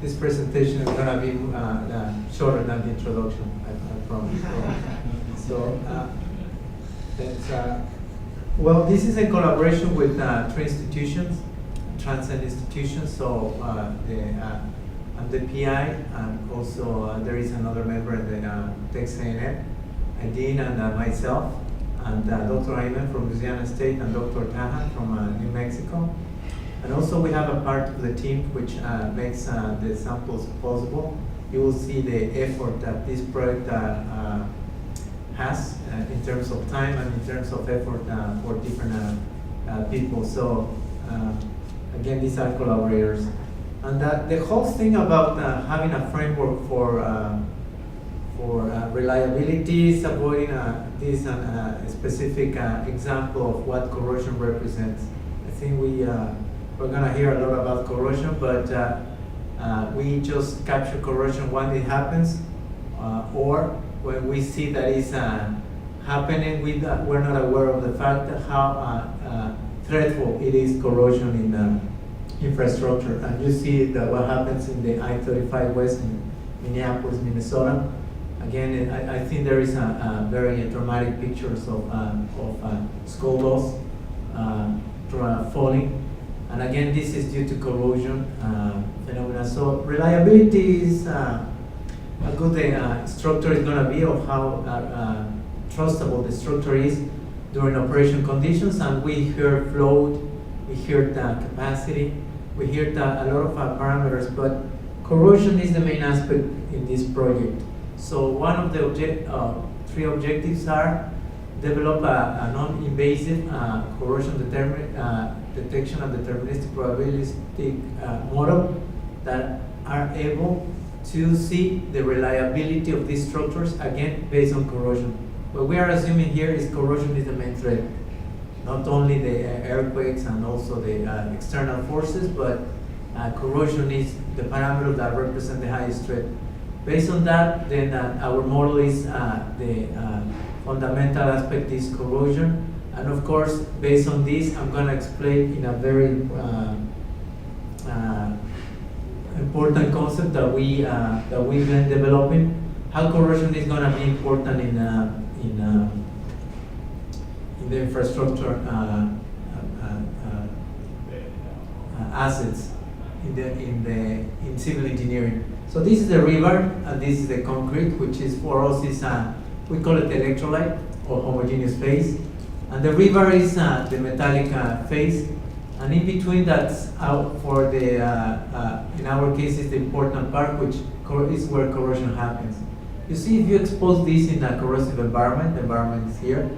this presentation is going to be shorter than the introduction, I promise. Well, this is a collaboration with three institutions, Tran-SET institutions. So I'm the PI, and also there is another member in the Castaneda, Dean, and myself, and Dr. Ayman from Louisiana State, and Dr. Tahan from New Mexico. And also we have a part of the team which makes the samples possible. You will see the effort that this project has in terms of time and in terms of effort for different people. So again, these are collaborators. And the whole thing about having a framework for reliability is avoiding this specific example of what corrosion represents. I think we're going to hear a lot about corrosion, but we just capture corrosion when it happens, or when we see that it's happening, we're not aware of the fact that how threatful it is, corrosion in infrastructure. And you see that what happens in the I-35 West in Minneapolis, Minnesota. Again, I think there is a very dramatic pictures of skull loss falling. And again, this is due to corrosion phenomena. So reliability is a good structure is going to be of how trustable the structure is during operation conditions. And we heard float, we heard capacity, we heard a lot of parameters, but corrosion is the main aspect in this project. So one of the three objectives are develop a non-invasive corrosion detection and deterministic probabilistic model that are able to see the reliability of these structures, again, based on corrosion. What we are assuming here is corrosion is the main threat. Not only the earthquakes and also the external forces, but corrosion is the parameter that represents the highest threat. Based on that, then our model is the fundamental aspect is corrosion. And of course, based on this, I'm going to explain in a very important concept that we've been developing, how corrosion is going to be important in the infrastructure assets in civil engineering. So this is the river, and this is the concrete, which is for us is we call it electrolyte or homogeneous phase, and the river is the metallic phase, and in between that's out for the in our case is the important part, which is where corrosion happens. You see, if you expose this in a corrosive environment, the environment is here.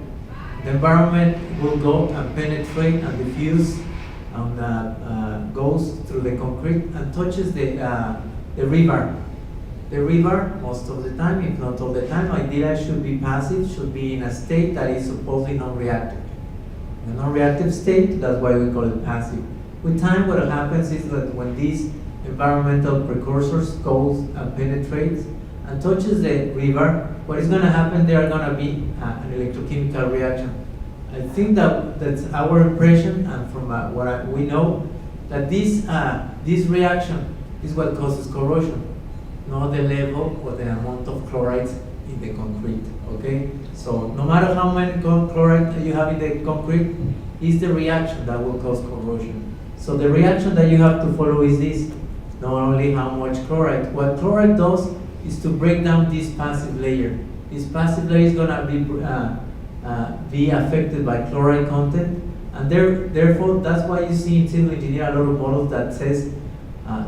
The environment will go and penetrate and diffuse and goes through the concrete and touches the river. The river, most of the time, if not all the time, ideally should be passive, should be in a state that is supposedly non-reactive. In a non-reactive state, that's why we call it passive. With time, what happens is that when these environmental precursors goes and penetrates and touches the river, what is going to happen, there are going to be an electrochemical reaction. I think that's our impression, and from what we know, that this reaction is what causes corrosion, not the level or the amount of chlorides in the concrete, okay? So no matter how many chloride you have in the concrete, is the reaction that will cause corrosion. So the reaction that you have to follow is this, not only how much chloride. What chloride does is to break down this passive layer. This passive layer is going to be affected by chloride content, and therefore that's why you see in civil engineering a lot of models that says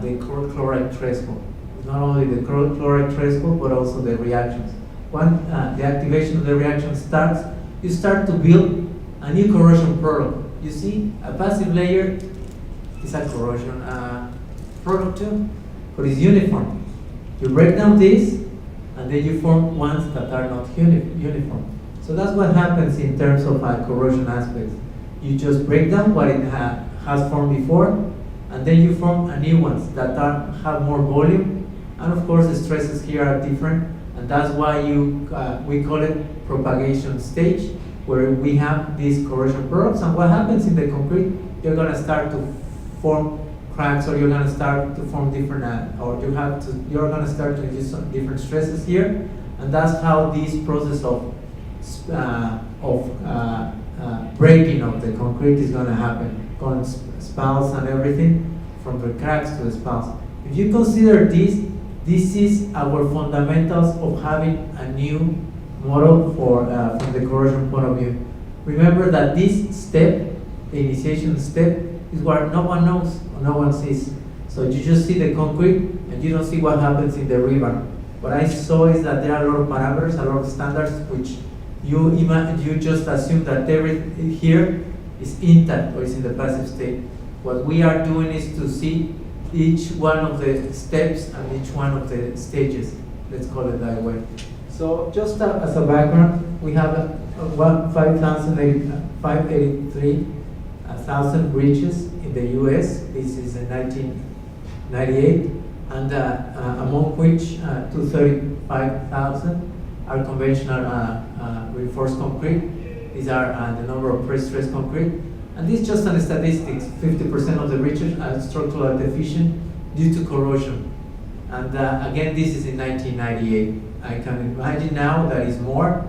the chloride threshold. It's not only the chloride threshold, but also the reactions. When the activation of the reaction starts, you start to build a new corrosion product. You see, a passive layer is a corrosion product too, but it's uniform. You break down this, and then you form ones that are not uniform. So that's what happens in terms of corrosion aspects. You just break down what it has formed before, and then you form a new ones that have more volume, and of course the stresses here are different, and that's why we call it propagation stage, where we have these corrosion products. And what happens in the concrete, you're going to start to form cracks, or you're going to start to form different, you're going to start to use some different stresses here, and that's how this process of breaking of the concrete is going to happen, going spalls and everything from the cracks to the spalls. If you consider this is our fundamentals of having a new model for from the corrosion point of view. Remember that this step, the initiation step, is where no one knows or no one sees. So you just see the concrete and you don't see what happens in the river. What I saw is that there are a lot of parameters, a lot of standards, which you just assume that everything here is intact or is in the passive state. What we are doing is to see each one of the steps and each one of the stages. Let's call it that way. So just as a background, we have 583,000 breaches in the US. This is in 1998, and among which 235,000 are conventional reinforced concrete. These are the number of pre-stressed concrete. And this is just on statistics. 50% of the breaches are structural deficient due to corrosion. And again, this is in 1998. I can imagine now that is more,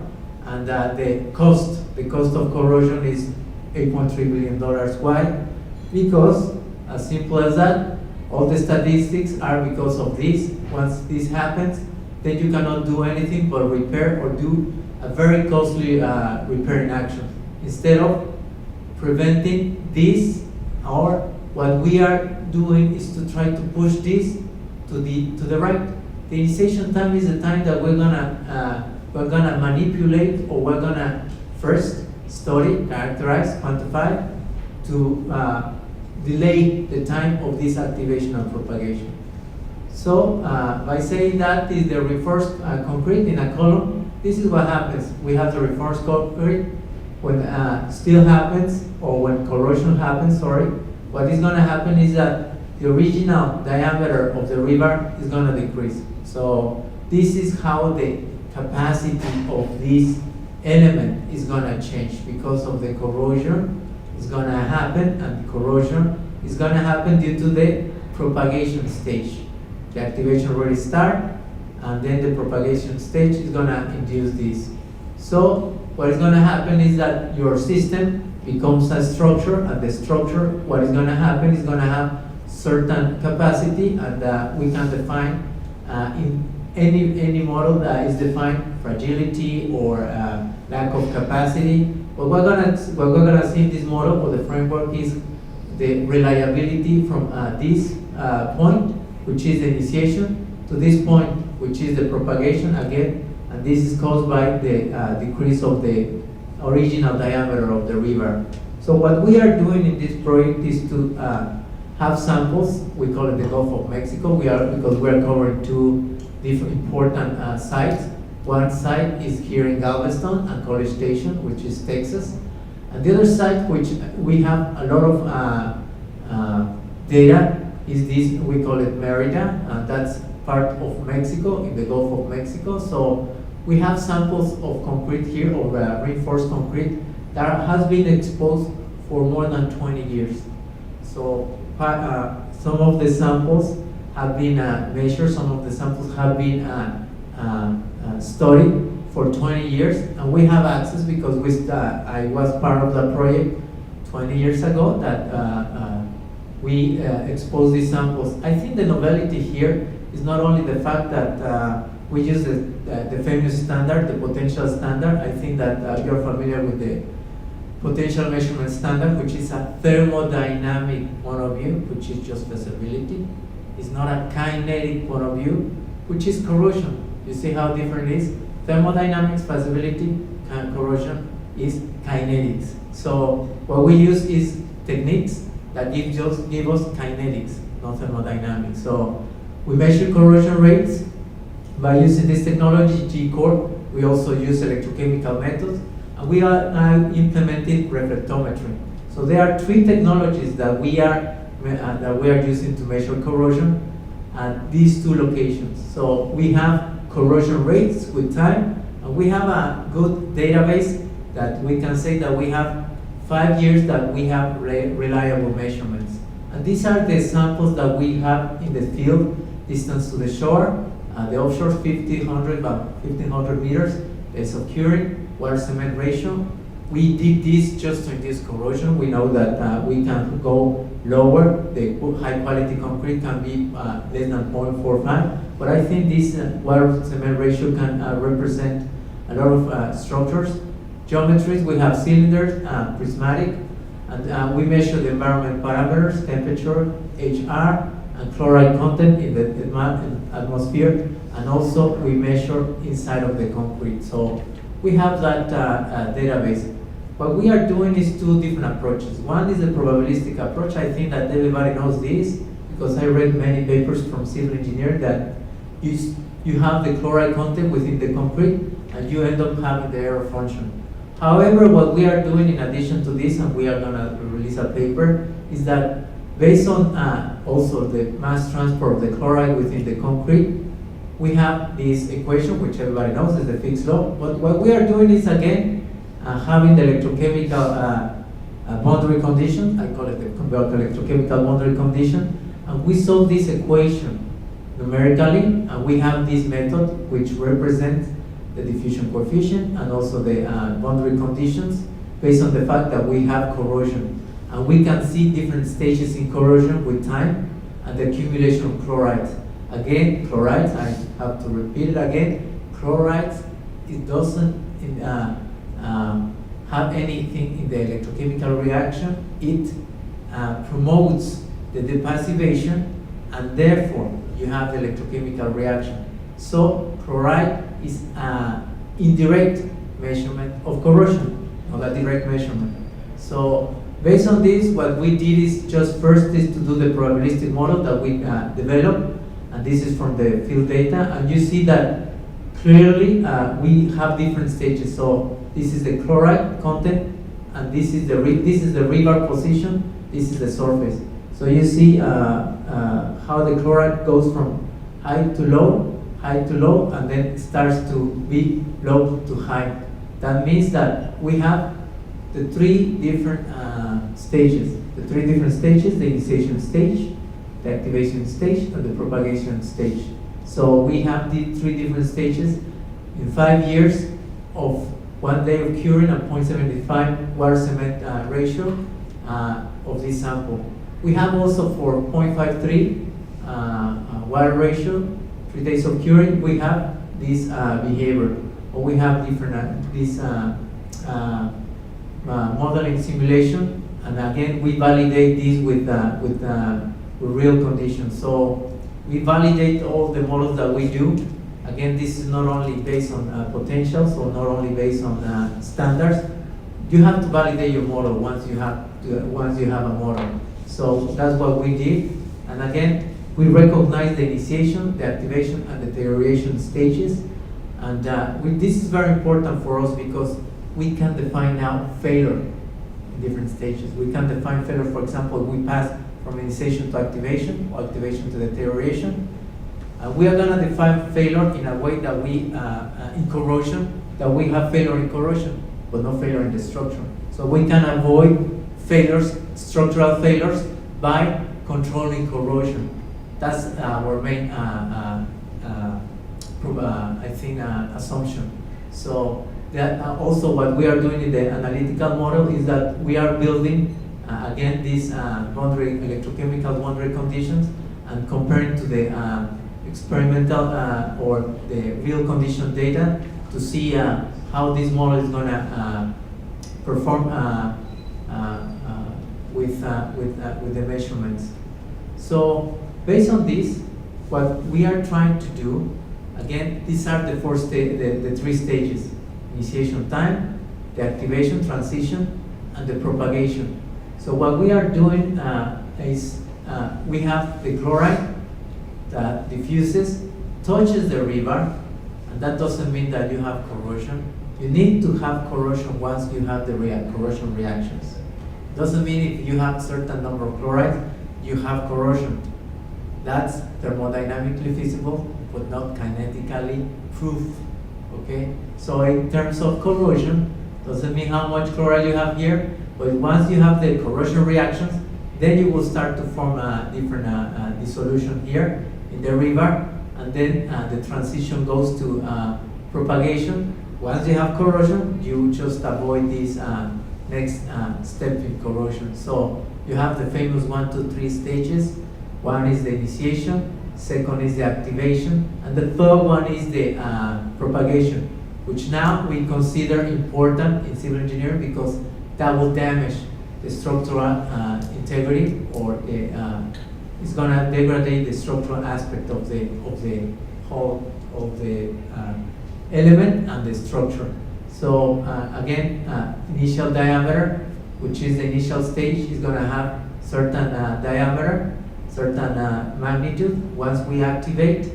and the cost of corrosion is $8.3 billion. Why? Because, as simple as that, all the statistics are because of this. Once this happens, then you cannot do anything but repair or do a very costly repairing action. Instead of preventing this, or what we are doing is to try to push this to the right. The initiation time is the time that we're gonna manipulate, or we're gonna first study, characterize, quantify, to delay the time of this activation and propagation. So by saying that is the reinforced concrete in a column, this is what happens. We have the reinforced concrete when steel happens, or when corrosion happens, sorry. What is gonna happen is that the original diameter of the river is gonna decrease. So this is how the capacity of this element is gonna change because of the corrosion is gonna happen, and the corrosion is gonna happen due to the propagation stage. The activation already started, and then the propagation stage is gonna induce this. So what is gonna happen is that your system becomes a structure, and the structure, what is gonna happen is gonna have certain capacity, and we can define in any model that is defined fragility or lack of capacity. What we're gonna see in this model, or the framework, is the reliability from this point, which is the initiation, to this point, which is the propagation again, and this is caused by the decrease of the original diameter of the river. So what we are doing in this project is to have samples. We call it the Gulf of Mexico. Because we are covering two different important sites. One site is here in Galveston and College Station, which is Texas. And the other site, which we have a lot of data, is this, we call it Merida, and that's part of Mexico, in the Gulf of Mexico. So we have samples of concrete here, or reinforced concrete, that has been exposed for more than 20 years. So some of the samples have been measured, some of the samples have been studied for 20 years, and we have access because I was part of the project 20 years ago that we exposed these samples. I think the novelty here is not only the fact that we use the famous standard, the potential standard. I think that you're familiar with the potential measurement standard, which is a thermodynamic point of view, which is just visibility. It's not a kinetic point of view, which is corrosion. You see how different it is? Thermodynamics, visibility, corrosion is kinetics. So what we use is techniques that give us kinetics, not thermodynamics. So we measure corrosion rates by using this technology, G-Core. We also use electrochemical methods, and we are now implementing reflectometry. So there are three technologies that we are using to measure corrosion at these two locations. So we have corrosion rates with time, and we have a good database that we can say that we have 5 years that we have reliable measurements. And these are the samples that we have in the field, distance to the shore. The offshore 1,500 meters, base of curing, water cement ratio. We did this just to induce corrosion. We know that we can go lower. The high quality concrete can be less than 0.45. But I think this water cement ratio can represent a lot of structures. Geometries, we have cylinders, prismatic, and we measure the environment parameters, temperature, HR, and chloride content in the atmosphere, and also we measure inside of the concrete. So we have that database. What we are doing is two different approaches. One is the probabilistic approach. I think that everybody knows this because I read many papers from civil engineering that you have the chloride content within the concrete and you end up having the error function. However, what we are doing in addition to this, and we are going to release a paper, is that based on also the mass transfer of the chloride within the concrete, we have this equation, which everybody knows is the Fick's law. But what we are doing is, again, having the electrochemical boundary condition. I call it the electrochemical boundary condition. And we solve this equation numerically, and we have this method which represents the diffusion coefficient and also the boundary conditions based on the fact that we have corrosion. And we can see different stages in corrosion with time and the accumulation of chlorides. Again, chlorides, I have to repeat it again, chlorides, it doesn't have anything in the electrochemical reaction. It promotes the depassivation, and therefore you have the electrochemical reaction. So chloride is an indirect measurement of corrosion, not a direct measurement. So based on this, what we did is just first is to do the probabilistic model that we developed, and this is from the field data, and you see that clearly we have different stages. So this is the chloride content, and this is the river position, this is the surface. So you see how the chloride goes from high to low, and then it starts to be low to high. That means that we have the three different stages. The three different stages, the initiation stage, the activation stage, and the propagation stage. So we have the three different stages. In 5 years of 1 day of curing at 0.75 water cement ratio of this sample. We have also for 0.53 water ratio, 3 days of curing, we have this behavior, or we have different this modeling simulation, and again we validate this with real conditions. So we validate all the models that we do. Again, this is not only based on potentials, or not only based on standards. You have to validate your model once you have a model. So that's what we did, and again, we recognize the initiation, the activation, and the deterioration stages. And this is very important for us because we can define now failure in different stages. We can define failure, for example, we pass from initiation to activation, or activation to deterioration. We are going to define failure in a way that we, in corrosion, that we have failure in corrosion, but no failure in the structure. So we can avoid failures, structural failures, by controlling corrosion. That's our main, assumption. So that also what we are doing in the analytical model is that we are building, again, these electrochemical boundary conditions, and comparing to the experimental or the real condition data to see how this model is going to perform with the measurements. So based on this, what we are trying to do, again, these are the the three stages: initiation time, the activation, transition, and the propagation. So what we are doing is we have the chloride that diffuses, touches the river, and that doesn't mean that you have corrosion. You need to have corrosion once you have the corrosion reactions. It doesn't mean if you have a certain number of chlorides, you have corrosion. That's thermodynamically feasible, but not kinetically proved. Okay? So in terms of corrosion, doesn't mean how much chloride you have here, but once you have the corrosion reactions, Then you will start to form a different dissolution here in the river, and then the transition goes to propagation. Once you have corrosion, you just avoid this next step in corrosion. So you have the famous 1, 2, 3 stages. One is the initiation, second is the activation, and the third one is the propagation, which now we consider important in civil engineering because that will damage the structural integrity, or it's going to degrade the structural aspect of the whole of the element and the structure. So again, initial diameter, which is the initial stage, is going to have certain diameter, certain magnitude. Once we activate,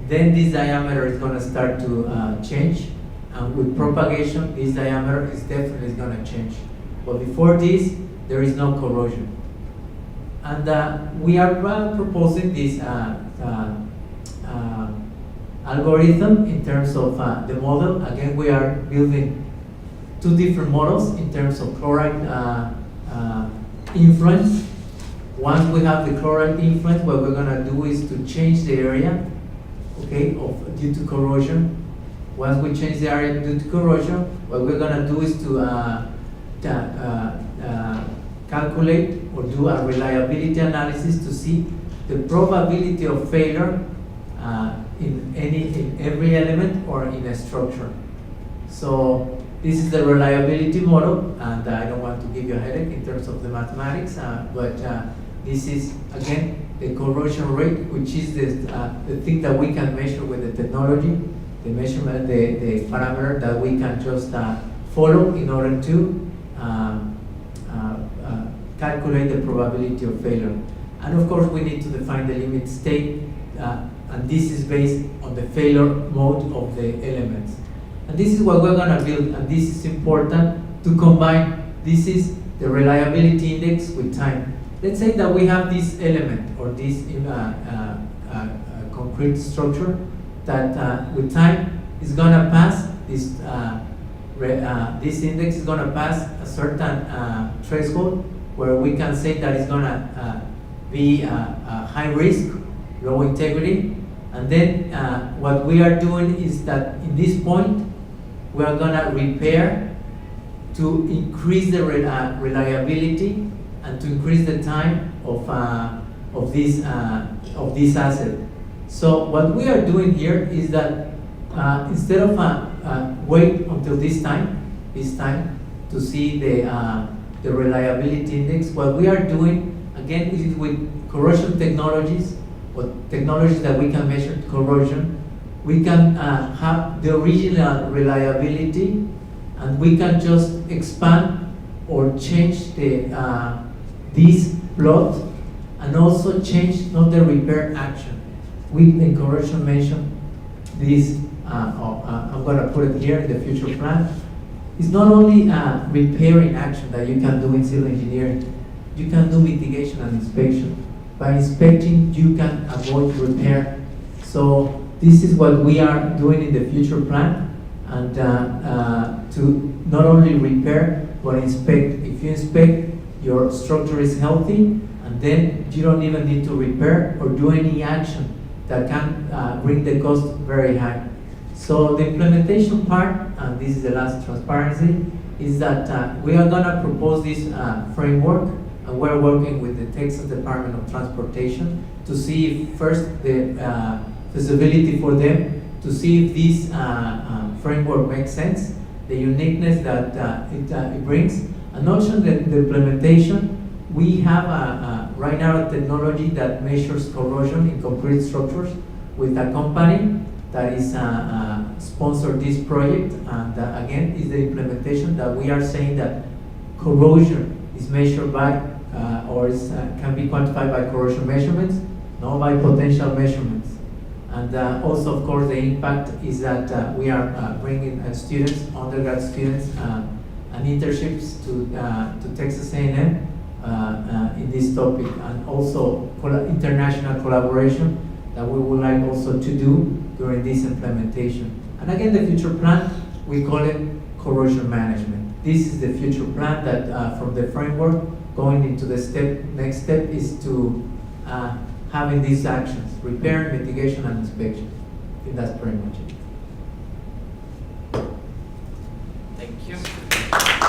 then this diameter is going to start to change, and with propagation, this diameter is definitely going to change. But before this, there is no corrosion. And we are proposing this algorithm in terms of the model. Again, we are building two different models in terms of chloride influence. Once we have the chloride influence, what we're going to do is to change the area, okay, due to corrosion. Once we change the area due to corrosion, what we're going to do is to calculate or do a reliability analysis to see the probability of failure in every element or in a structure. So this is the reliability model, and I don't want to give you a headache in terms of the mathematics, but this is again the corrosion rate, which is the thing that we can measure with the technology, the measurement, the parameter that we can just follow in order to calculate the probability of failure. And of course, we need to define the limit state, and this is based on the failure mode of the elements. And this is what we're going to build, and this is important to combine. This is the reliability index with time. Let's say that we have this element or this concrete structure that with time is going to pass this. This index is going to pass a certain threshold where we can say that it's going to be high risk, low integrity. And then what we are doing is that in this point, we are going to repair to increase the reliability and to increase the time of this asset. So what we are doing here is that instead of wait until this time to see the reliability index, what we are doing again is with corrosion technologies, or technologies that we can measure corrosion, we can have the original reliability, and we can just expand or change this plot, and also change not the repair action. We in corrosion mention this. I'm going to put it here in the future plan. It's not only repairing action that you can do in civil engineering. You can do mitigation and inspection. By inspecting, you can avoid repair. So this is what we are doing in the future plan, and to not only repair but inspect. If you inspect, your structure is healthy, and then you don't even need to repair or do any action that can bring the cost very high. So the implementation part, and this is the last transparency, is that we are going to propose this framework, and we're working with the Texas Department of Transportation to see if first the feasibility for them, to see if this framework makes sense, the uniqueness that it brings, and also the implementation. We have right now a technology that measures corrosion in concrete structures with a company that is sponsored this project, and again is the implementation that we are saying that corrosion is measured by or can be quantified by corrosion measurements, not by potential measurements. And also, of course, the impact is that we are bringing students, undergrad students, and internships to Texas A&M in this topic, and also international collaboration that we would like also to do during this implementation. And again, the future plan, we call it corrosion management. This is the future plan that from the framework, going into the next step is to having these actions: repair, mitigation, and inspection. I think that's pretty much it. Thank you.